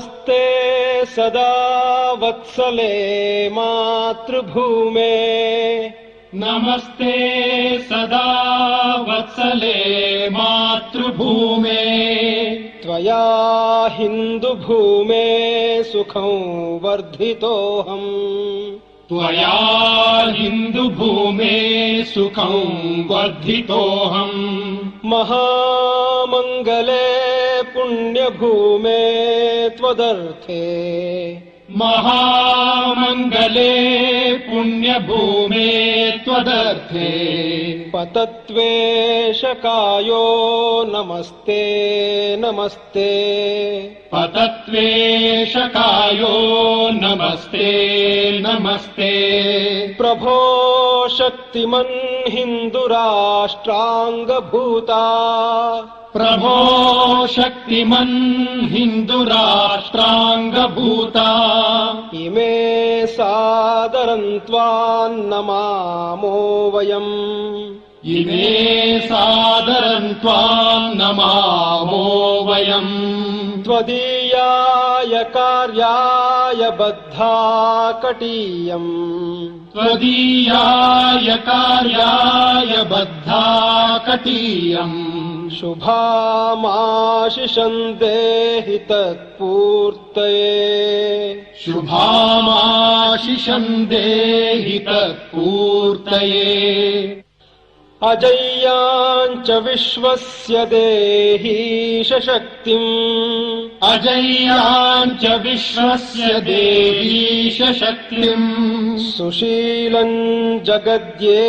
नमस्ते सदा वत्सले मातृभूमे नमस्ते सदा वत्सले मातृभूमे त्वया हिन्दुभूमे सुखं वर्धितोऽहम् त्वया हिन्दुभूमे सुखं वर्धितोऽहम् महामङ्गले पुण्यभूमे त्वदर्थे महामङ्गले पुण्यभूमे त्वदर्थे पतत्वेशकायो नमस्ते नमस्ते पतत्वेशकायो नमस्ते नमस्ते प्रभो शक्तिमन् हिन्दुराष्ट्राङ्गभूता प्रभो शक्तिमन् हिन्दुराष्ट्राङ्गभूता इमे सादरं त्वां नमामो वयम् इमे सादरं त्वां नमामो वयम् त्वदीयाय कार्याय बद्धा कटीयम् त्वदीयाय कार्याय बद्धा कटीयम् शुभामाशिषं देहि तत्पूर्तये शुभामाशिषं देहि तत्पूर्तये अजय्याञ्च विश्वस्य देहीश शक्तिम् अजय्याञ्च विश्वस्य देहीश शक्तिम् सुशीलं जगद्ये